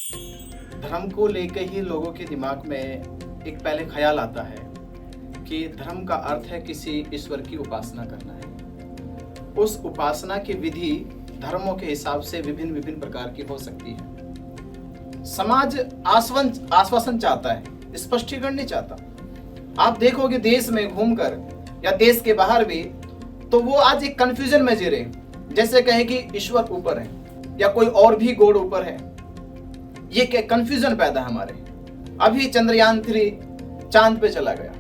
धर्म को लेकर ही लोगों के दिमाग में एक पहले ख्याल आता है कि धर्म का अर्थ है किसी ईश्वर की उपासना करना है। उस उपासना की विधि धर्मों के हिसाब से विभिन्न विभिन्न प्रकार की हो सकती है। समाज आश्वासन चाहता है, स्पष्टीकरण नहीं चाहता। आप देखोगे देश में घूमकर या देश के बाहर भी, तो वो आज एक कंफ्यूजन में जी रहे, जैसे कहे कि ईश्वर ऊपर है या कोई और भी गॉड ऊपर है। ये क्या कंफ्यूजन पैदा है हमारे। अभी चंद्रयान 3 चांद पे चला गया।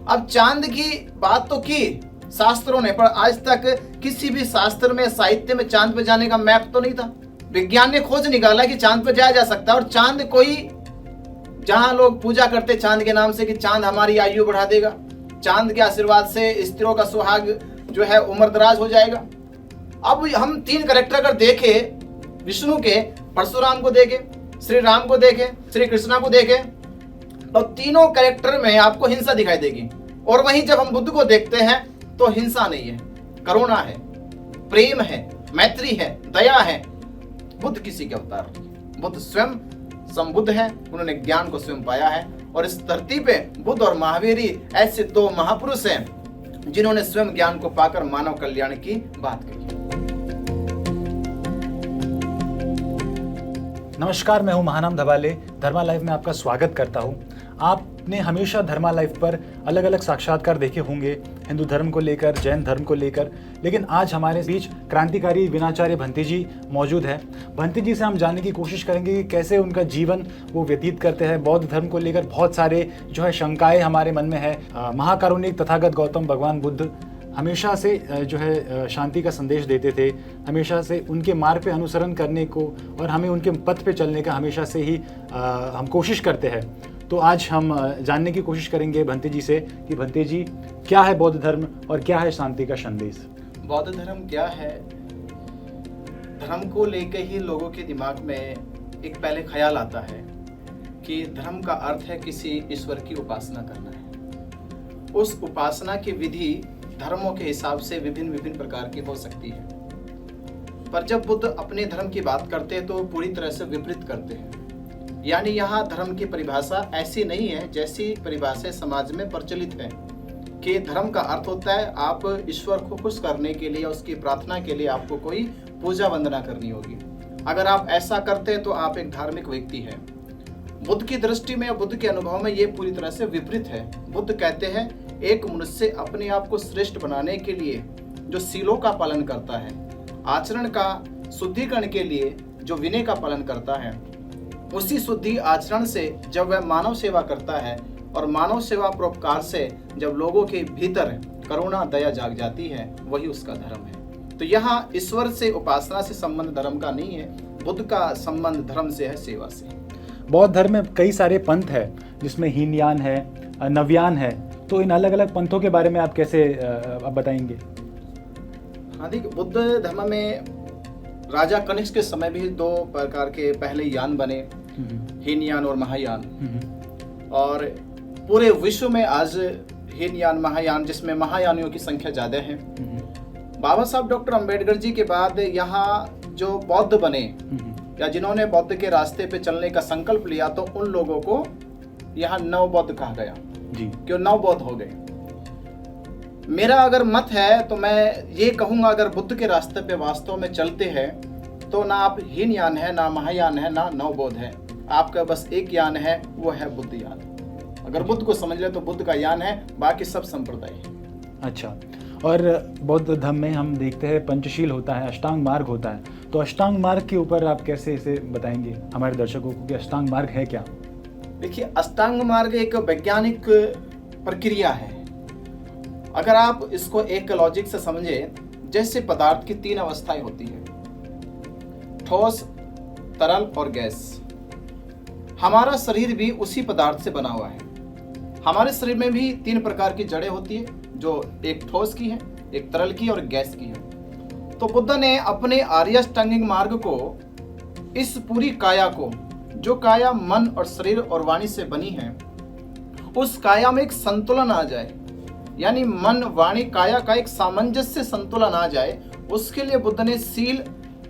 अब चांद की बात तो की शास्त्रों ने, पर आज तक किसी भी शास्त्र में, साहित्य में चांद पे जाने का मैप तो नहीं था। विज्ञान ने खोज निकाला कि चांद पे जाया जा सकता है, और चांद कोई जहां लोग पूजा करते चांद के नाम से कि चांद हमारी आयु बढ़ा देगा, चांद के आशीर्वाद से स्त्रियों का सुहाग जो है उम्र दराज हो जाएगा। अब हम 3 कैरेक्टर अगर देखे विष्णु के, परशुराम को देखे, श्री राम को देखे, श्री कृष्णा को देखे, तो तीनों कैरेक्टर में आपको हिंसा दिखाई देगी। और वहीं जब हम बुद्ध को देखते हैं तो हिंसा नहीं है, करुणा है, प्रेम है, मैत्री है, दया है। बुद्ध किसी के अवतार, बुद्ध स्वयं संबुद्ध है, उन्होंने ज्ञान को स्वयं पाया है। और इस धरती पे बुद्ध और महावीर ऐसे 2 महापुरुष हैं जिन्होंने स्वयं ज्ञान को पाकर मानव कल्याण की बात कही। नमस्कार, मैं हूं महानाम धबाले। धर्मा लाइव में आपका स्वागत करता हूं। आपने हमेशा धर्मा लाइव पर अलग अलग साक्षात्कार देखे होंगे, हिंदू धर्म को लेकर, जैन धर्म को लेकर, लेकिन आज हमारे बीच क्रांतिकारी विनाचार्य भंती जी मौजूद हैं। भंती जी से हम जानने की कोशिश करेंगे कि कैसे उनका जीवन वो व्यतीत करते हैं। बौद्ध धर्म को लेकर बहुत सारे जो है शंकाएं हमारे मन में है। महाकारुणिक तथागत गौतम भगवान बुद्ध हमेशा से जो है शांति का संदेश देते थे, हमेशा से उनके मार्ग पे अनुसरण करने को और हमें उनके पथ पे चलने का हमेशा से ही हम कोशिश करते हैं। तो आज हम जानने की कोशिश करेंगे भंती जी से कि भंती जी, क्या है बौद्ध धर्म और क्या है शांति का संदेश? बौद्ध धर्म क्या है? धर्म को लेकर ही लोगों के दिमाग में एक पहले ख्याल आता है कि धर्म का अर्थ है किसी ईश्वर की उपासना करना है। उस उपासना की विधि धर्मों के हिसाब से विभिन्न विभिन्न प्रकार की हो सकती है। पर जब बुद्ध अपने धर्म की बात करते हैं तो पूरी तरह से विपरीत करते हैं। यानी यहाँ धर्म की परिभाषा ऐसी नहीं है जैसी परिभाषा समाज में प्रचलित है कि धर्म का अर्थ होता है आप ईश्वर को खुश करने के लिए, उसकी प्रार्थना के लिए आपको कोई पूजा वंदना करनी होगी। अगर आप ऐसा करते हैं तो आप एक धार्मिक व्यक्ति हैं। बुद्ध की दृष्टि में, बुद्ध के अनुभव में ये पूरी तरह से विपरीत है। बुद्ध कहते हैं एक मनुष्य अपने आप को श्रेष्ठ बनाने के लिए जो सीलों का पालन करता है, आचरण का शुद्धिकरण के लिए जो विनय का पालन करता है, उसी शुद्धि आचरण से जब वह मानव सेवा करता है और मानव सेवा परोपकार से जब लोगों के भीतर करुणा दया जाग जाती है, वही उसका धर्म है। तो यहाँ ईश्वर से, उपासना से संबंध धर्म का नहीं है। बुद्ध का संबंध धर्म से है, सेवा से। बौद्ध धर्म में कई सारे पंथ है, जिसमें हीनयान है, नवयान है। तो इन अलग अलग पंथों के बारे में आप कैसे बताएंगे? हाँ, देखिए, बुद्ध धर्म में राजा कनिष्क के समय भी 2 प्रकार के पहले यान बने, हीनयान और महायान। और पूरे विश्व में आज हीनयान, महायान, जिसमें महायानियों की संख्या ज्यादा है। बाबा साहब डॉक्टर अंबेडकर जी के बाद यहाँ जो बौद्ध बने या जिन्होंने बौद्ध के रास्ते पे चलने का संकल्प लिया, तो उन लोगों को यहाँ नव बौद्ध कहा गया जी, क्यों नव बौद्ध हो गए। मेरा अगर मत है तो मैं ये कहूंगा, अगर बुद्ध के रास्ते पे वास्तव में चलते हैं तो ना आप हीनयान है, ना महायान है, ना नव बौद्ध है। आपका बस एक यान है, वो है बुद्ध यान। अगर बुद्ध को समझ ले तो बुद्ध का यान है, बाकी सब संप्रदाय है। अच्छा, और बौद्ध धर्म में हम देखते हैं पंचशील होता है, अष्टांग मार्ग होता है। तो अष्टांग मार्ग के ऊपर आप कैसे इसे बताएंगे हमारे दर्शकों को कि अष्टांग मार्ग है क्या? देखिए, अष्टांग मार्ग एक वैज्ञानिक प्रक्रिया है। अगर आप इसको एक लॉजिक से समझे, जैसे पदार्थ की 3 अवस्थाएं होती है, ठोस, तरल और गैस। हमारा शरीर भी उसी पदार्थ से बना हुआ है। हमारे शरीर में भी 3 प्रकार की जड़ें होती है, जो एक ठोस की है, एक तरल की और गैस की है। तो बुद्ध ने अपने आर्य अष्टांगिक मार्ग को, इस पूरी काया को, जो काया मन और शरीर और वाणी से बनी है, उस काया में एक संतुलन आ जाए, यानी मन, वाणी, काया का एक सामंजस्य संतुलन आ जाए, उसके लिए बुद्ध ने सील,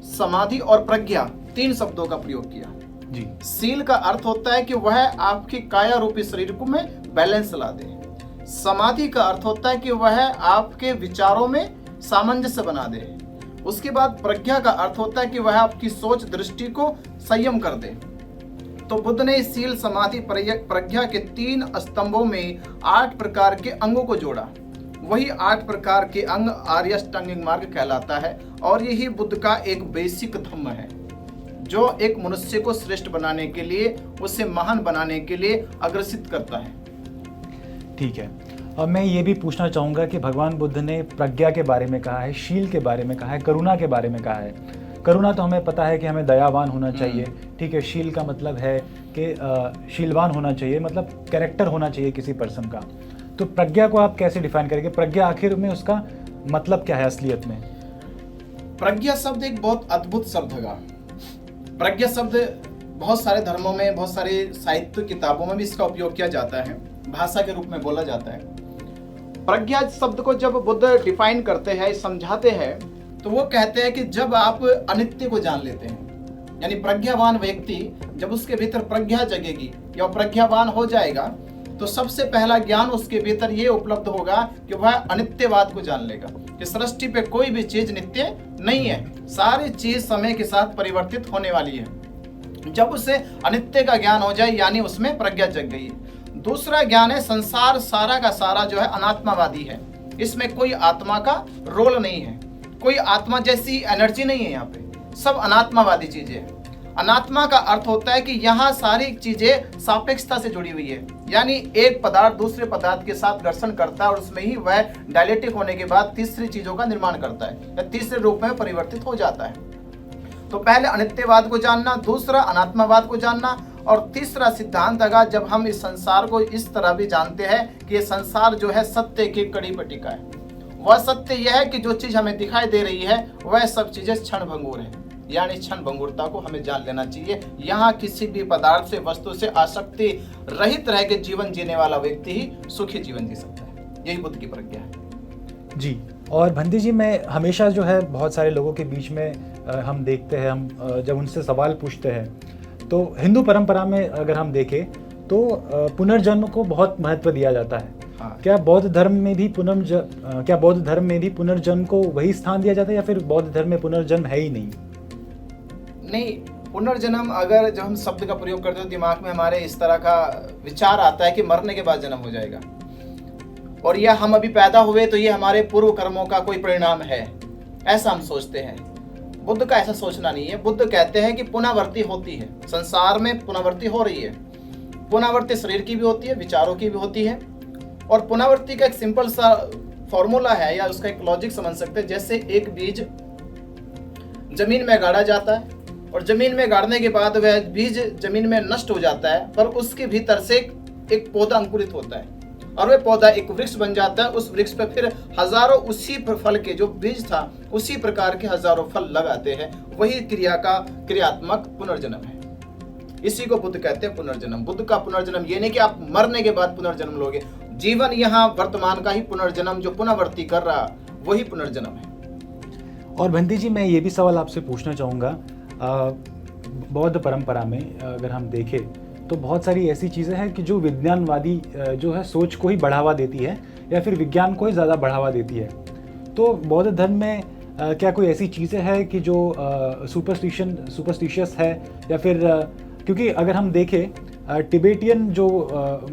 समाधि और प्रज्ञा 3 शब्दों का प्रयोग किया। जी। शील का अर्थ होता है कि वह आपकी काया रूपी शरीर को में बैलेंस ला दे। समाधि का अर्थ होता है कि वह आपके विचारों में सामंजस्य बना दे। उसके बाद प्रज्ञा का अर्थ होता है कि वह आपकी सोच दृष्टि को संयम कर दे। तो बुद्ध ने शील समाधि प्रज्ञा के 3 स्तंभों में 8 प्रकार के अंगों को जोड़ा। वही 8 प्रकार के अंग आर्य अष्टांगिक मार्ग कहलाता है और यही बुद्ध का एक बेसिक धम्म है जो एक मनुष्य को श्रेष्ठ बनाने के लिए, उसे महान बनाने के लिए अग्रसित करता है। ठीक है। अब मैं ये भी पूछना चाहूँगा कि भगवान बुद्ध ने प्रज्ञा के बारे में कहा है, शील के बारे में कहा है, करुणा के बारे में कहा है। करुणा तो हमें पता है कि हमें दयावान होना चाहिए, ठीक है। शील का मतलब है कि शीलवान होना चाहिए, मतलब कैरेक्टर होना चाहिए किसी पर्सन का। तो प्रज्ञा को आप कैसे डिफाइन करेंगे? प्रज्ञा आखिर में उसका मतलब क्या है असलियत में? प्रज्ञा शब्द एक बहुत अद्भुत शब्द है। प्रज्ञा शब्द बहुत सारे धर्मों में, बहुत सारे साहित्य किताबों में भी इसका उपयोग किया जाता है, भाषा के रूप में बोला जाता है। प्रज्ञा शब्द को जब बुद्ध डिफाइन करते हैं, समझाते हैं, तो वो कहते हैं कि जब आप अनित्य को जान लेते हैं, यानी प्रज्ञावान व्यक्ति जब उसके भीतर प्रज्ञा जगेगी या प्रज्ञावान हो जाएगा, तो सबसे पहला ज्ञान उसके भीतर ये उपलब्ध होगा कि वह अनित्यवाद को जान लेगा कि सृष्टि पे कोई भी चीज नित्य नहीं है, सारी चीज समय के साथ परिवर्तित होने वाली है। जब उसे अनित्य का ज्ञान हो जाए यानी उसमें प्रज्ञा जग गई। दूसरा ज्ञान है संसार सारा का सारा जो है अनात्मावादी है, इसमें कोई आत्मा का रोल नहीं है, कोई आत्मा जैसी एनर्जी नहीं है, यहाँ पे सब अनात्मावादी चीजें हैं। अनात्मा का अर्थ होता है कि यहाँ सारी चीजें सापेक्षता से जुड़ी हुई है, यानी एक पदार्थ दूसरे पदार्थ के साथ घर्षण करता है और उसमें ही वह डायलेक्टिक होने के बाद तीसरी चीजों का निर्माण करता है या तीसरे रूप में परिवर्तित हो जाता है। तो पहले अनित्यवाद को जानना, दूसरा अनात्मावाद को जानना और तीसरा सिद्धांत अगर जब हम इस संसार को इस तरह भी जानते हैं कि ये संसार जो है सत्य की कड़ी पर टिका है। वह सत्य यह है कि जो चीज हमें दिखाई दे रही है वह सब चीजें क्षण भंगुर है, यानी क्षण भंगुरता को हमें जान लेना चाहिए। यहाँ किसी भी पदार्थ से, वस्तु से आसक्ति रहित रह के जीवन जीने वाला व्यक्ति ही सुखी जीवन जी सकता है। यही बुद्ध की प्रज्ञा है जी। और भंती जी, मैं हमेशा जो है बहुत सारे लोगों के बीच में हम देखते हैं, हम जब उनसे सवाल पूछते हैं तो हिंदू परंपरा में अगर हम देखें तो पुनर्जन्म को बहुत महत्व दिया जाता है। हाँ। क्या बौद्ध धर्म में भी पुनर्जन्म को वही स्थान दिया जाता है या फिर बौद्ध धर्म में पुनर्जन्म है ही नहीं? नहीं, पुनर्जन्म अगर जब हम शब्द का प्रयोग करते हो दिमाग में हमारे इस तरह का विचार आता है कि मरने के बाद जन्म हो जाएगा और यह हम अभी पैदा हुए तो ये हमारे पूर्व कर्मों का कोई परिणाम है, ऐसा हम सोचते हैं। बुद्ध का ऐसा सोचना नहीं है। बुद्ध कहते हैं कि पुनरावृत्ति होती है, संसार में पुनरावृत्ति हो रही है। पुनरावृत्ति शरीर की भी होती है, विचारों की भी होती है। और पुनरावृत्ति का एक सिंपल सा फॉर्मूला है या उसका एक लॉजिक समझ सकते हैं। जैसे एक बीज जमीन में गाड़ा जाता है और जमीन में गाड़ने के बाद वह बीज जमीन में नष्ट हो जाता है, पर उसके भीतर से एक पौधा अंकुरित होता है और वह पौधा एक वृक्ष बन जाता है। उस वृक्ष पर फिर हजारों उसी फल के, जो बीज था उसी प्रकार के हजारों फल लगाते हैं। वही क्रिया का क्रियात्मक पुनर्जन्म है। इसी को बुद्ध कहते हैं पुनर्जन्म। बुद्ध का पुनर्जन्म ये नहीं कि आप मरने के बाद पुनर्जन्म लोगे, जीवन यहाँ वर्तमान का ही पुनर्जन्म जो पुनरावृत्ति कर रहा वही पुनर्जन्म है। और भंती जी, मैं ये भी सवाल आपसे पूछना चाहूँगा, बौद्ध परंपरा में अगर हम देखें तो बहुत सारी ऐसी चीज़ें हैं कि जो विज्ञानवादी जो है सोच को ही बढ़ावा देती है या फिर विज्ञान को ही ज़्यादा बढ़ावा देती है। तो बौद्ध धर्म में क्या कोई ऐसी चीज़ें हैं कि जो सुपरस्टिशियस है या फिर क्योंकि अगर हम देखें टिबेटियन जो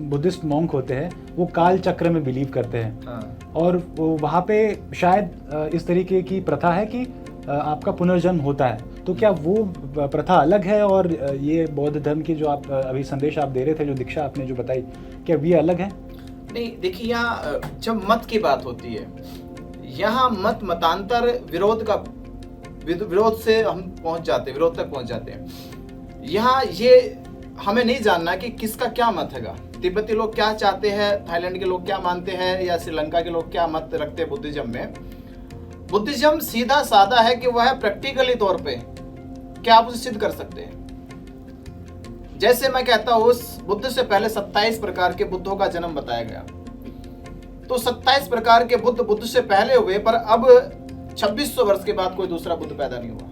बुद्धिस्ट मॉन्क होते हैं वो काल चक्र में बिलीव करते हैं। हाँ। और वहाँ पे शायद इस तरीके की प्रथा है कि आपका पुनर्जन्म होता है। तो क्या वो प्रथा अलग है और ये बौद्ध धर्म की जो आप अभी संदेश आप दे रहे थे, जो दीक्षा आपने जो बताई, क्या ये अलग है? नहीं, देखिए यहाँ जब मत की बात होती है, यहाँ मतांतर विरोध से हम विरोध तक पहुंच जाते हैं। यहाँ ये हमें नहीं जानना कि किसका क्या मत हैगा। तिब्बती लोग क्या चाहते हैं, थाईलैंड के लोग क्या मानते हैं या श्रीलंका के लोग क्या मत रखते हैं बुद्धिज्म में। बुद्धिज्म सीधा साधा है कि वह प्रैक्टिकली तौर पे क्या आप उसे सिद्ध कर सकते हैं। जैसे मैं कहता हूं उस बुद्ध से पहले 27 प्रकार के बुद्धों का जन्म बताया गया, तो 27 प्रकार के बुद्ध से पहले हुए, पर अब 2600 वर्ष के बाद कोई दूसरा बुद्ध पैदा नहीं हुआ।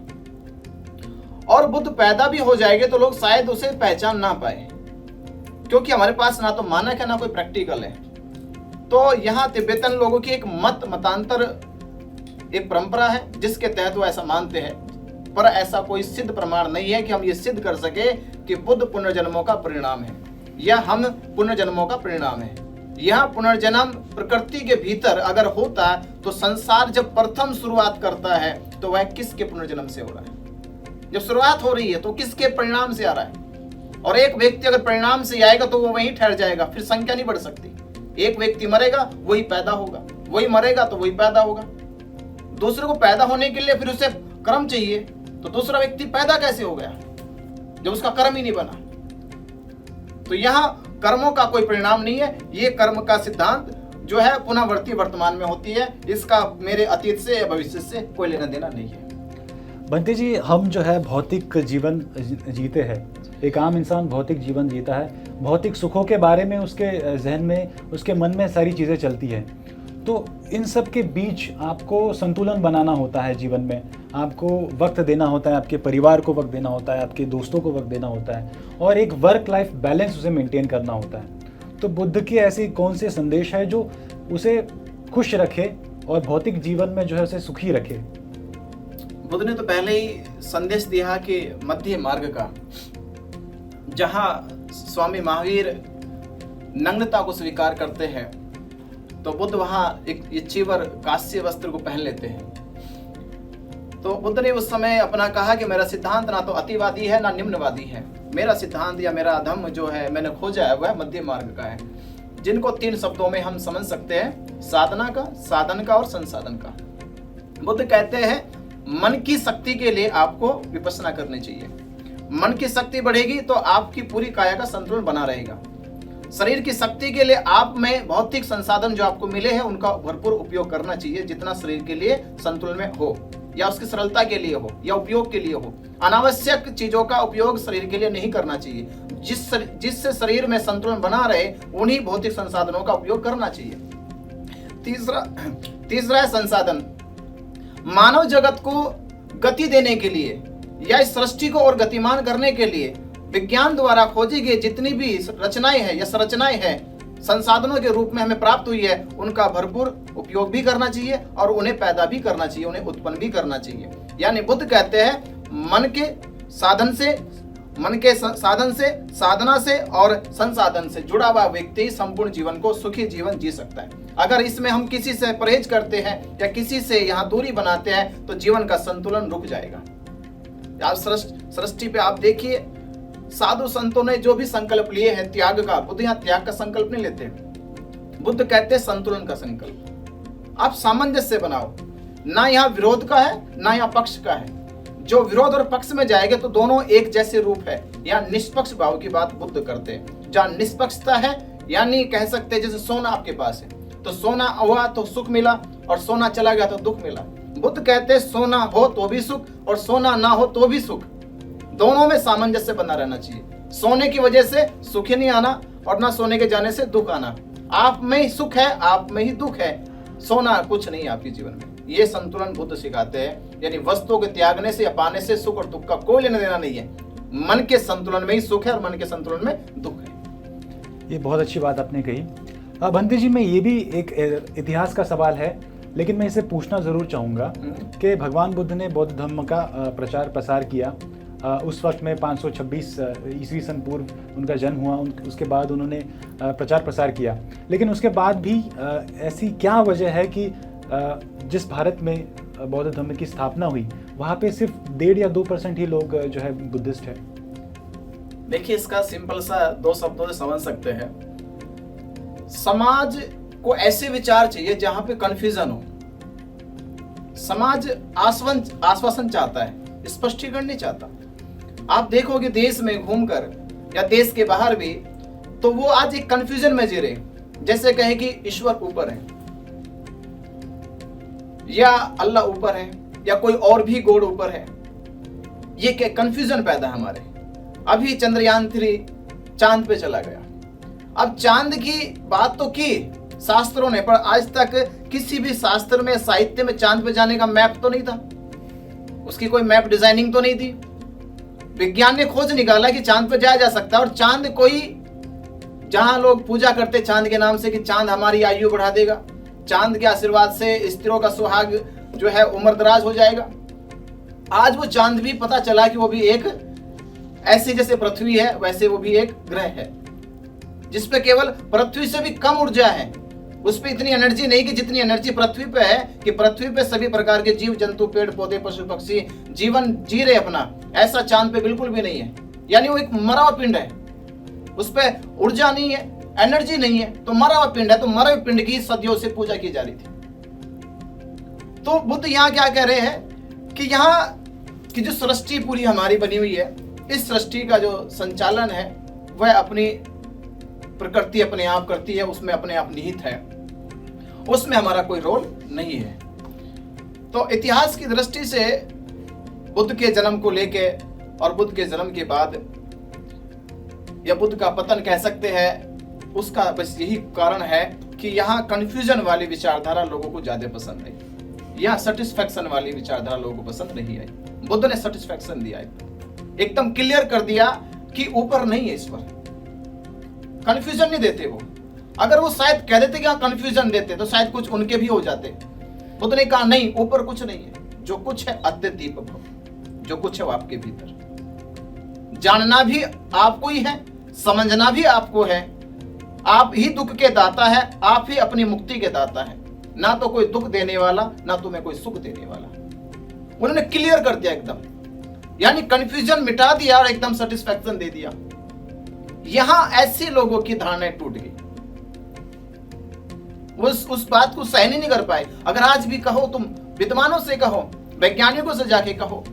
और बुद्ध पैदा भी हो जाएंगे तो लोग शायद उसे पहचान ना पाए, क्योंकि हमारे पास ना तो मानक है ना कोई प्रैक्टिकल है। तो यहाँ तिब्बतन लोगों की एक मतांतर एक परंपरा है जिसके तहत वो ऐसा मानते हैं, पर ऐसा कोई सिद्ध प्रमाण नहीं है कि हम ये सिद्ध कर सके कि बुद्ध पुनर्जन्मों का परिणाम है या हम पुनर्जन्मों का परिणाम है। यह पुनर्जन्म प्रकृति के भीतर अगर होता तो संसार जब प्रथम शुरुआत करता है तो वह किसके पुनर्जन्म से हो रहा है? जब शुरुआत हो रही है तो किसके परिणाम से आ रहा है? और एक व्यक्ति अगर परिणाम से आएगा तो वो वहीं ठहर जाएगा, फिर संख्या नहीं बढ़ सकती। एक व्यक्ति मरेगा वही पैदा होगा, वही मरेगा तो वही पैदा होगा। दूसरे को पैदा होने के लिए फिर उसे कर्म चाहिए, तो दूसरा व्यक्ति पैदा कैसे हो गया जब उसका कर्म ही नहीं बना? तो यहाँ कर्मों का कोई परिणाम नहीं है। ये कर्म का सिद्धांत जो है पुनरावृत्ति वर्तमान में होती है, इसका मेरे अतीत से या भविष्य से कोई लेना देना नहीं है। बंटी जी, हम जो है भौतिक जीवन जीते हैं, एक आम इंसान भौतिक जीवन जीता है, भौतिक सुखों के बारे में उसके जहन में, उसके मन में सारी चीज़ें चलती हैं। तो इन सब के बीच आपको संतुलन बनाना होता है जीवन में, आपको वक्त देना होता है, आपके परिवार को वक्त देना होता है, आपके दोस्तों को वक्त देना होता है, और एक वर्क लाइफ बैलेंस उसे मेंटेन करना होता है। तो बुद्ध की ऐसी कौन से संदेश है जो उसे खुश रखे और भौतिक जीवन में जो है उसे सुखी रखे? बुद्ध ने तो पहले ही संदेश दिया कि मध्य मार्ग का, जहां स्वामी महावीर नग्नता को स्वीकार करते हैं तो बुद्ध वहां एक चीवर कांस्य वस्त्र को पहन लेते हैं। तो बुद्ध ने उस समय अपना कहा कि मेरा सिद्धांत ना तो अतिवादी है ना निम्नवादी है, मेरा सिद्धांत या मेरा धम्म जो है मैंने खोजा है वह मध्य मार्ग का है, जिनको 3 शब्दों में हम समझ सकते हैं, साधना का, साधन का और संसाधन का। बुद्ध कहते हैं मन की शक्ति के लिए आपको विपश्यना करनी चाहिए। मन की शक्ति बढ़ेगी तो आपकी पूरी काया का संतुलन बना रहेगा। शरीर की शक्ति के लिए आप में भौतिक संसाधन जो आपको मिले हैं उनका भरपूर उपयोग करना चाहिए, जितना शरीर के लिए संतुलन में हो या उसकी सरलता के लिए हो या उपयोग के लिए हो। अनावश्यक चीजों का उपयोग शरीर के लिए नहीं करना चाहिए। जिससे शरीर में संतुलन बना रहे उन्हीं भौतिक संसाधनों का उपयोग करना चाहिए। तीसरा है संसाधन। मानव जगत को गति देने के लिए या इस सृष्टि को और गतिमान करने के लिए विज्ञान द्वारा खोजी गई जितनी भी रचनाएं हैं या संरचनाएं हैं संसाधनों के रूप में हमें प्राप्त हुई है, उनका भरपूर उपयोग भी करना चाहिए और उन्हें पैदा भी करना चाहिए, उन्हें उत्पन्न भी करना चाहिए। यानी बुद्ध कहते हैं मन के साधन से, साधना से और संसाधन से जुड़ा हुआ व्यक्ति संपूर्ण जीवन को सुखी जीवन जी सकता है। अगर इसमें हम किसी से परहेज करते हैं या किसी से यहाँ दूरी बनाते हैं तो जीवन का संतुलन रुक जाएगा। आप सृष्टि पे आप देखिए, साधु संतों ने जो भी संकल्प लिए हैं त्याग का, बुद्ध यहाँ त्याग का संकल्प नहीं लेते, बुद्ध कहते हैं संतुलन का संकल्प। आप सामंजस्य बनाओ, ना यहाँ विरोध का है ना यहाँ पक्ष का है। जो विरोध और पक्ष में जाएंगे तो दोनों एक जैसे रूप है। यहाँ निष्पक्ष भाव की बात बुद्ध करते हैं। जहाँ निष्पक्षता है, यानी कह सकते हैं जैसे सोना आपके पास है तो सोना हुआ तो सुख मिला और सोना चला गया तो दुख मिला। बुद्ध कहते हैं सोना हो तो भी सुख और सोना ना हो तो भी सुख, दोनों में सामंजस्य बना रहना चाहिए। सोने की वजह से सुख ही नहीं आना और ना सोने के जाने से दुख आना। आप में ही सुख है, आप में ही दुख है, सोना कुछ नहीं आपके जीवन में। ये संतुलन बुद्ध सिखाते हैं। यानी वस्तुओं के त्यागने से या पाने से सुख और दुख का कोई लेना देना नहीं है। मन के संतुलन में ही सुख है और मन के संतुलन में दुख है। ये बहुत अच्छी बात आपने कही। बंटी जी, मैं ये भी एक इतिहास का सवाल है, लेकिन मैं इसे पूछना जरूर चाहूँगा कि भगवान बुद्ध ने बौद्ध धर्म का प्रचार प्रसार किया। उस वक्त में 526 ईस्वी सन पूर्व उनका जन्म हुआ। उसके बाद उन्होंने प्रचार प्रसार किया, लेकिन उसके बाद भी ऐसी क्या वजह है कि जिस भारत में बौद्ध धर्म की स्थापना हुई वहाँ पे सिर्फ 1.5 या 2% ही लोग जो है बुद्धिस्ट है? देखिए, इसका सिंपल सा 2 शब्दों से समझ सकते हैं। समाज को ऐसे विचार चाहिए जहां पे कंफ्यूजन हो। समाज आश्वासन चाहता है, स्पष्टीकरण नहीं चाहता। आप देखोगे देश में घूमकर या देश के बाहर भी, तो वो आज एक कंफ्यूजन में जी रहे, जैसे कहे कि ईश्वर ऊपर है या अल्लाह ऊपर है या कोई और भी गॉड ऊपर है। ये क्या कंफ्यूजन पैदा हमारे। अभी चंद्रयान 3 चांद पे चला गया। अब चांद की बात तो की शास्त्रों ने, पर आज तक किसी भी शास्त्र में, साहित्य में चांद पे जाने का मैप तो नहीं था, उसकी कोई मैप डिजाइनिंग तो नहीं थी। विज्ञान ने खोज निकाला कि चांद पर जाया जा सकता है, और चांद कोई, जहां लोग पूजा करते चांद के नाम से कि चांद हमारी आयु बढ़ा देगा, चांद के आशीर्वाद से स्त्रियों का सुहाग जो है उम्र दराज हो जाएगा, आज वो चांद भी पता चला कि वो भी एक ऐसी, जैसे पृथ्वी है वैसे वो भी एक ग्रह है, जिसपे केवल पृथ्वी से भी कम ऊर्जा है, उस पे इतनी एनर्जी नहीं कि जितनी एनर्जी पृथ्वी पे है, कि पृथ्वी पे सभी प्रकार के जीव जंतु, पेड़ पौधे, पशु पक्षी जीवन जी रहे अपना, ऐसा चांद पे बिल्कुल भी नहीं है। यानी वो एक मरा हुआ पिंड है, उस पे ऊर्जा नहीं है, एनर्जी नहीं है, तो मरा हुआ पिंड है। तो मरे हुए पिंड की सदियों से पूजा की जा रही थी। तो बुद्ध यहाँ क्या कह रहे हैं कि यहाँ की जो सृष्टि पूरी हमारी बनी हुई है, इस सृष्टि का जो संचालन है वह अपनी प्रकृति अपने आप करती है, उसमें अपने आप निहित है, उसमें हमारा कोई रोल नहीं है। तो इतिहास की दृष्टि से बुद्ध के जन्म को लेके और बुद्ध के जन्म के बाद, या बुद्ध का पतन कह सकते हैं, उसका बस यही कारण है कि यहाँ कंफ्यूजन वाली विचारधारा लोगों को ज्यादा पसंद आई, यहाँ सेटिस्फैक्शन वाली विचारधारा लोगों को पसंद नहीं आई। बुद्ध ने सेटिस्फैक्शन दिया, एकदम क्लियर कर दिया कि ऊपर नहीं है ईश्वर, कंफ्यूजन नहीं देते वो। अगर वो शायद कह देते कि हाँ कंफ्यूजन देते तो शायद कुछ उनके भी हो जाते। बुद्ध ने कहा नहीं, ऊपर कुछ नहीं है, जो कुछ है अद्वितीय भव, जो कुछ है वो आपके भीतर। जानना भी आपको ही है, समझना भी आपको है, आप ही दुख के दाता है, आप ही अपनी मुक्ति के दाता है, ना तो कोई दुख देने वाला, ना तुम्हें कोई सुख देने वाला। उन्होंने क्लियर कर दिया एकदम, यानी कंफ्यूजन मिटा दिया और एकदम सेटिस्फैक्शन दे दिया। यहां ऐसे लोगों की धारणाएं टूट गई, उस बात को सहन ही नहीं कर पाए। अगर आज भी कहो, तुम विद्वानों से कहो, वैज्ञानिकों से जाके कहो,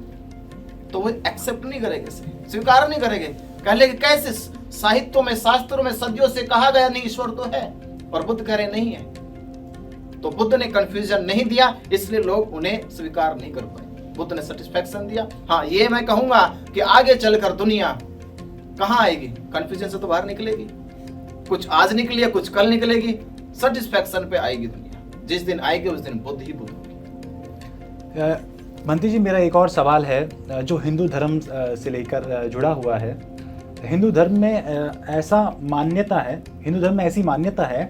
तो वो एक्सेप्ट नहीं करेंगे, स्वीकार नहीं करेंगे। कहले कैसे, साहित्यों में, शास्त्रों में सदियों से कहा गया नहीं ईश्वर तो है, और बुद्ध कह रहे नहीं है। तो बुद्ध ने कंफ्यूजन नहीं दिया, इसलिए लोग उन्हें स्वीकार नहीं कर पाए। बुद्ध ने सेटिस्फैक्शन दिया। हाँ, ये मैं कहूंगा कि आगे चलकर दुनिया कहां आएगी, कंफ्यूजन से तो बाहर निकलेगी। कुछ आज निकली है, कुछ कल निकलेगी, सेटिस्फैक्शन पे आएगी दुनिया। जिस दिन आएगी उस दिन बुद्ध ही बुद्ध होगी। मंत्री जी, मेरा एक और सवाल है जो हिंदू धर्म से लेकर जुड़ा हुआ है। हिंदू धर्म में ऐसा मान्यता है, हिंदू धर्म में ऐसी मान्यता है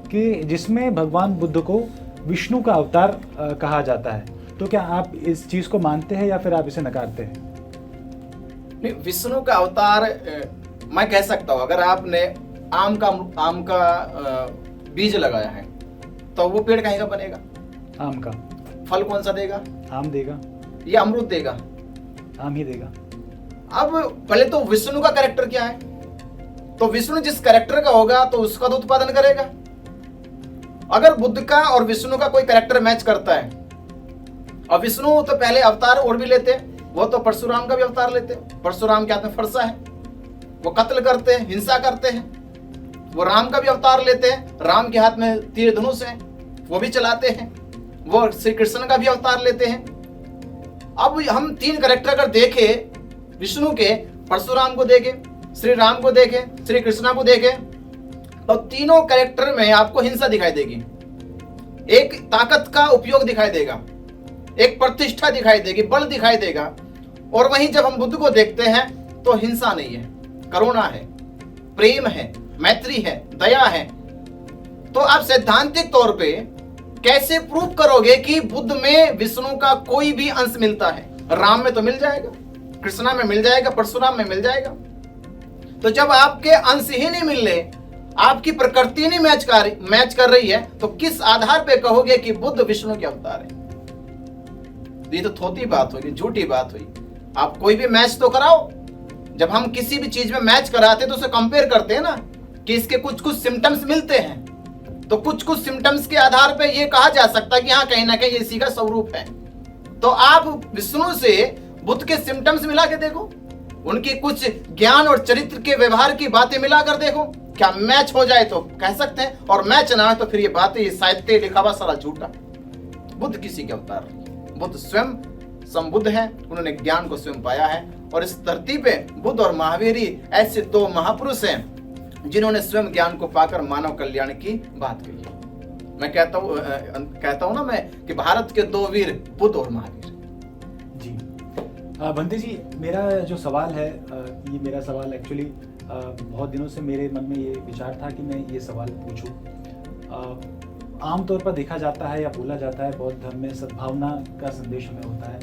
कि जिसमें भगवान बुद्ध को विष्णु का अवतार कहा जाता है। तो क्या आप इस चीज को मानते हैं या फिर आप इसे नकारते हैं? नहीं, विष्णु का अवतार मैं कह सकता हूँ। अगर आपने आम का बीज लगाया है तो वो पेड़ कहीं का बनेगा? आम का। फल कौन सा देगा? आम देगा। ये अमरूद देगा? आम ही देगा। अब पहले तो विष्णु का कैरेक्टर क्या है? तो विष्णु जिस कैरेक्टर का होगा तो उसका तो उत्पादन करेगा। अगर बुद्ध का और विष्णु का कोई कैरेक्टर मैच करता है, और विष्णु तो पहले अवतार और भी लेते हैं, वो तो परशुराम का भी अवतार लेते हैं। परशुराम के हाथ में फरसा है, वो कत्ल करते हैं, हिंसा करते हैं। वो राम का भी अवतार लेते हैं, राम के हाथ में तीर धनुष है, वो भी चलाते हैं। वो श्री कृष्ण का भी अवतार लेते हैं। अब हम तीन कैरेक्टर अगर देखे विष्णु के, परशुराम को देखे, श्री राम को देखे, श्री कृष्णा को देखे, तो तीनों कैरेक्टर में आपको हिंसा दिखाई देगी। एक ताकत का उपयोग दिखाई देगा, एक प्रतिष्ठा दिखाई देगी, बल दिखाई देगा। और वहीं जब हम बुद्ध को देखते हैं तो हिंसा नहीं है, करुणा है, प्रेम है, मैत्री है, दया है। तो आप सैद्धांतिक तौर पे कैसे प्रूव करोगे कि बुद्ध में विष्णु का कोई भी अंश मिलता है? राम में तो मिल जाएगा, कृष्णा में मिल जाएगा, परशुराम में मिल जाएगा। तो जब आपके अंश ही नहीं मिल रहे, आपकी प्रकृति नहीं मैच कर रही है, तो किस आधार पे कहोगे कि बुद्ध विष्णु के अवतार है? ये तो थोती बात हुई, झूठी बात हुई। आप कोई भी मैच तो कराओ। जब हम किसी भी चीज में मैच कराते तो उसे कंपेयर करते हैं ना, कि इसके कुछ कुछ सिम्टम्स मिलते हैं, तो कुछ कुछ सिम्टम्स के आधार पे ये कहा जा सकता है कि हाँ, कहीं ना कहीं इसी का स्वरूप है। तो आप विष्णु से बुद्ध के सिम्टम्स मिला के देखो, उनकी कुछ ज्ञान और चरित्र के व्यवहार की बातें मिलाकर देखो, क्या मैच हो जाए तो कह सकते हैं, और मैच ना हो तो फिर ये बातें, ये साहित्य लिखा हुआ सारा झूठा। बुद्ध किसी के अवतार नहीं, बुद्ध स्वयं संबुद्ध है, उन्होंने ज्ञान को स्वयं पाया है। और इस धरती पे बुद्ध और महावीर ऐसे दो महापुरुष हैं जिन्होंने स्वयं ज्ञान को पाकर मानव कल्याण की बात कही। मैं कहता हूं ना मैं कि भारत के दो वीर बुद्ध और महावीर। जी, बंदे जी, मेरा जो सवाल है, ये मेरा सवाल एक्चुअली बहुत दिनों से मेरे मन में ये विचार था कि मैं ये सवाल पूछूं। आमतौर पर देखा जाता है या बोला जाता है बौद्ध धर्म में सद्भावना का संदेश हमें होता है,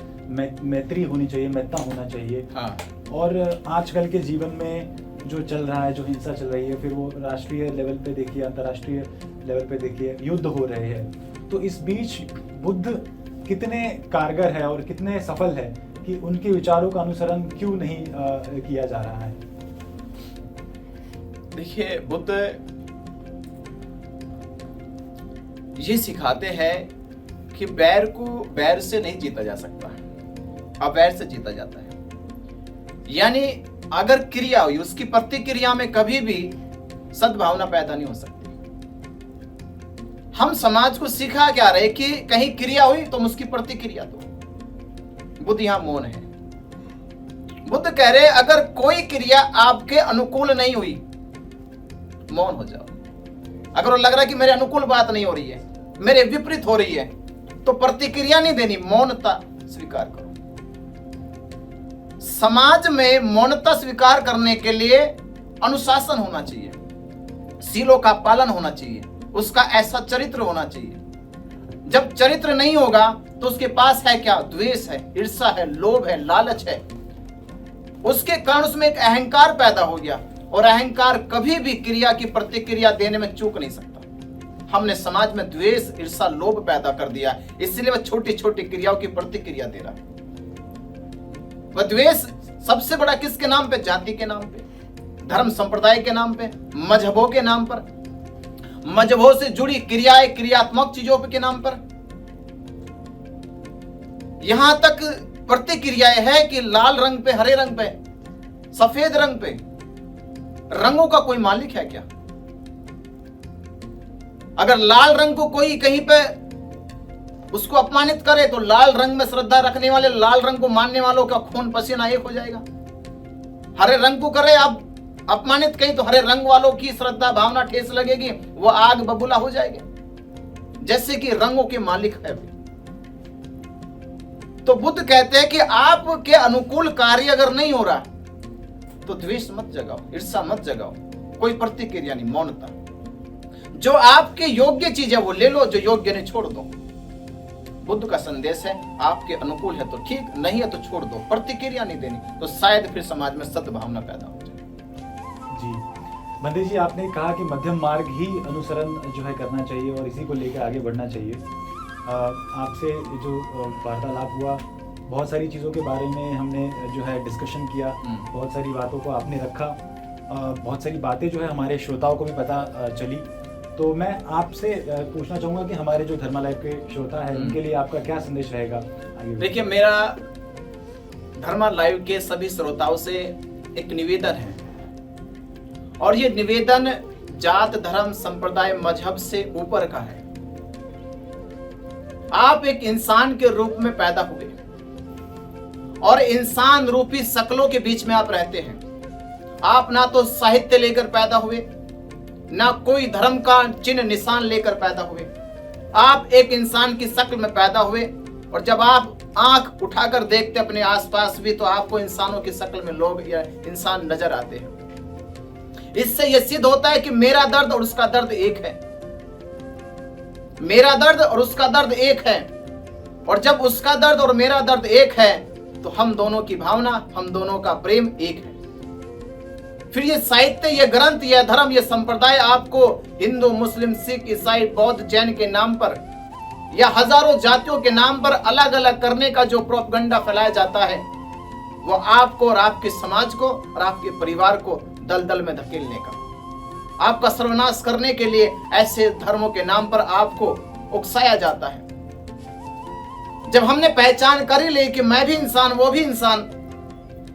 मैत्री होनी चाहिए, मैत्ता होना चाहिए। हाँ। और आजकल के जीवन में जो चल रहा है, जो हिंसा चल रही है, फिर वो राष्ट्रीय लेवल पे देखिए, अंतर्राष्ट्रीय लेवल पे देखिए, युद्ध हो रहे हैं, तो इस बीच बुद्ध कितने कारगर है और कितने सफल है कि उनके विचारों का अनुसरण क्यों नहीं किया जा रहा है? देखिए, बुद्ध ये सिखाते हैं कि बैर को बैर से नहीं जीता जा सकता, अवैर से जीता जाता है। यानी अगर क्रिया हुई, उसकी प्रतिक्रिया में कभी भी सद्भावना पैदा नहीं हो सकती। हम समाज को सिखा क्या रहे कि कहीं क्रिया हुई तो उसकी प्रतिक्रिया दो। बुद्ध यहां मौन है। बुद्ध कह रहे अगर कोई क्रिया आपके अनुकूल नहीं हुई, मौन हो जाओ। अगर वो लग रहा है कि मेरे अनुकूल बात नहीं हो रही है, मेरे विपरीत हो रही है, तो प्रतिक्रिया नहीं देनी, मौनता स्वीकार करो। समाज में मौनता स्वीकार करने के लिए अनुशासन होना चाहिए, सीलों का पालन होना चाहिए, उसका ऐसा चरित्र होना चाहिए। जब चरित्र नहीं होगा तो उसके पास है क्या? द्वेष है, ईर्ष्या है, लोभ है, लालच है। उसके कारण उसमें एक अहंकार पैदा हो गया, और अहंकार कभी भी क्रिया की प्रतिक्रिया देने में चूक नहीं सकता। हमने समाज में द्वेष, ईर्ष्या, लोभ पैदा कर दिया, इसलिए वह छोटी छोटी क्रियाओं की प्रतिक्रिया दे रहा है। वह द्वेष सबसे बड़ा किसके नाम पे? जाति के नाम पे, धर्म संप्रदाय के नाम पे, मजहबों के नाम पर, मजहबों से जुड़ी क्रियाएं, क्रियात्मक चीजों के नाम पर। यहां तक प्रतिक्रियाएं है कि लाल रंग पे, हरे रंग पे, सफेद रंग पे, रंगों का कोई मालिक है क्या? अगर लाल रंग को कोई कहीं पे उसको अपमानित करे तो लाल रंग में श्रद्धा रखने वाले, लाल रंग को मानने वालों का खून पसीना एक हो जाएगा। हरे रंग को करे आप अपमानित कहीं तो हरे रंग वालों की श्रद्धा भावना ठेस लगेगी, वो आग बबूला हो जाएगी। जैसे कि रंगों के मालिक है। तो बुद्ध कहते हैं कि आपके अनुकूल कार्य अगर नहीं हो रहा तो द्वेष मत जगाओ, ईर्ष्या मत जगाओ, कोई प्रतिक्रिया नहीं, मौनता। जो आपके योग्य चीज है वो ले लो, जो योग्य नहीं छोड़ दो। बुद्ध का संदेश है आपके अनुकूल है तो ठीक, नहीं है तो छोड़ दो, प्रतिक्रिया नहीं देनी, तो शायद फिर समाज में सद्भावना पैदा हो जाए। जी बंदे जी, आपने कहा कि मध्यम मार्ग ही अनुसरण जो है करना चाहिए और इसी को लेकर आगे बढ़ना चाहिए। आपसे जो वार्तालाप हुआ, बहुत सारी चीज़ों के बारे में हमने जो है डिस्कशन किया, बहुत सारी बातों को आपने रखा, बहुत सारी बातें जो है हमारे श्रोताओं को भी पता चली। तो मैं आपसे पूछना चाहूँगा कि हमारे जो धर्मा लाइव के श्रोता हैं उनके लिए आपका क्या संदेश रहेगा आगे? देखिए, मेरा धर्मा लाइव के सभी श्रोताओं से एक निवेदन है, और ये निवेदन जात, धर्म, संप्रदाय, मजहब से ऊपर का है। आप एक इंसान के रूप में पैदा हुए और इंसान रूपी शक्लों के बीच में आप रहते हैं। आप ना तो साहित्य लेकर पैदा हुए, ना कोई धर्म का चिन्ह निशान लेकर पैदा हुए। आप एक इंसान की शक्ल में पैदा हुए, और जब आप आंख उठाकर देखते अपने आसपास भी तो आपको इंसानों की शक्ल में लोग या इंसान नजर आते हैं। इससे यह सिद्ध होता है कि मेरा दर्द और उसका दर्द एक है। मेरा दर्द और उसका दर्द एक है, और जब उसका दर्द और मेरा दर्द एक है तो हम दोनों की भावना, हम दोनों का प्रेम एक है। फिर ये साहित्य, ये ग्रंथ, ये धर्म, ये संप्रदाय आपको हिंदू, मुस्लिम, सिख, ईसाई, बौद्ध, जैन के नाम पर या हजारों जातियों के नाम पर अलग अलग करने का जो प्रोपगंडा फैलाया जाता है, वो आपको और आपके समाज को और आपके परिवार को दलदल में धकेलने का, आपका सर्वनाश करने के लिए ऐसे धर्मों के नाम पर आपको उकसाया जाता है। जब हमने पहचान कर ही ली कि मैं भी इंसान, वो भी इंसान,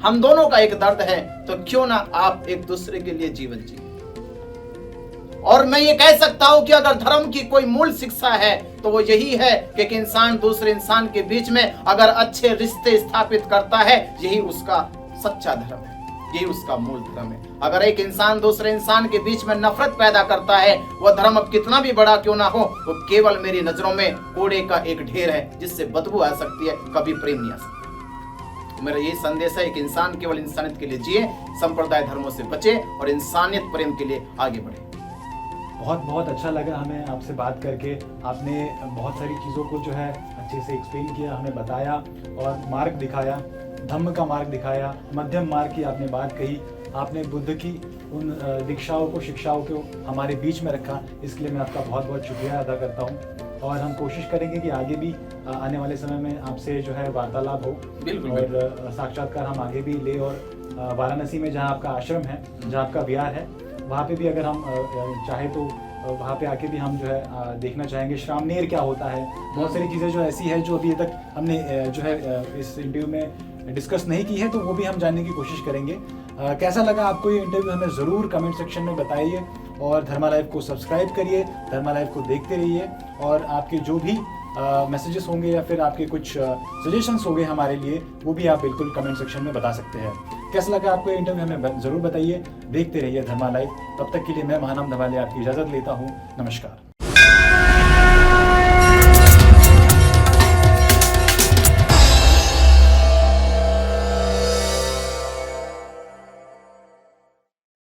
हम दोनों का एक दर्द है, तो क्यों ना आप एक दूसरे के लिए जीवन जिए। और मैं ये कह सकता हूं कि अगर धर्म की कोई मूल शिक्षा है तो वो यही है कि एक इंसान दूसरे इंसान के बीच में अगर अच्छे रिश्ते स्थापित करता है, यही उसका सच्चा धर्म है, यही उसका मूल धर्म है। अगर एक इंसान दूसरे इंसान के बीच में नफरत पैदा करता है, वह धर्म अब कितना भी बड़ा क्यों ना हो, वो केवल मेरी नजरों में कूड़े का एक ढेर है जिससे बदबू आ सकती है, कभी प्रेम नहीं आ सकता। मेरा यही संदेश है, एक इंसान केवल इंसानियत के लिए जिए, संप्रदाय धर्मों से बचे और इंसानियत प्रेम के लिए आगे बढ़े। बहुत बहुत अच्छा लगा हमें आपसे बात करके। आपने बहुत सारी चीज़ों को जो है अच्छे से एक्सप्लेन किया, हमें बताया और मार्ग दिखाया, धम्म का मार्ग दिखाया, मध्यम मार्ग की आपने बात कही। आपने बुद्ध की उन दीक्षाओं को, शिक्षाओं को हमारे बीच में रखा, इसके लिए मैं आपका बहुत बहुत शुक्रिया अदा करता हूँ। और हम कोशिश करेंगे कि आगे भी आने वाले समय में आपसे जो है वार्तालाप हो, बिल्कुल, और साक्षात्कार हम आगे भी ले। और वाराणसी में जहाँ आपका आश्रम है, जहाँ आपका विहार है, वहाँ पे भी अगर हम चाहे तो वहाँ पे आके भी हम जो है देखना चाहेंगे श्रामनेर क्या होता है। बहुत सारी चीज़ें जो ऐसी है जो अभी तक हमने जो है इस इंटरव्यू में डिस्कस नहीं की है, तो वो भी हम जानने की कोशिश करेंगे। कैसा लगा आपको ये इंटरव्यू, हमें ज़रूर कमेंट सेक्शन में बताइए। और धर्मा लाइव को सब्सक्राइब करिए, धर्मा लाइव को देखते रहिए। और आपके जो भी मैसेजेस होंगे या फिर आपके कुछ सजेशंस होंगे हमारे लिए, वो भी आप बिल्कुल कमेंट सेक्शन में बता सकते हैं। कैसा लगा आपको ये इंटरव्यू, हमें ज़रूर बताइए। देखते रहिए धर्मा लाइव। तब तक के लिए मैं महानाम धबाले आपकी इजाज़त लेता हूँ। नमस्कार।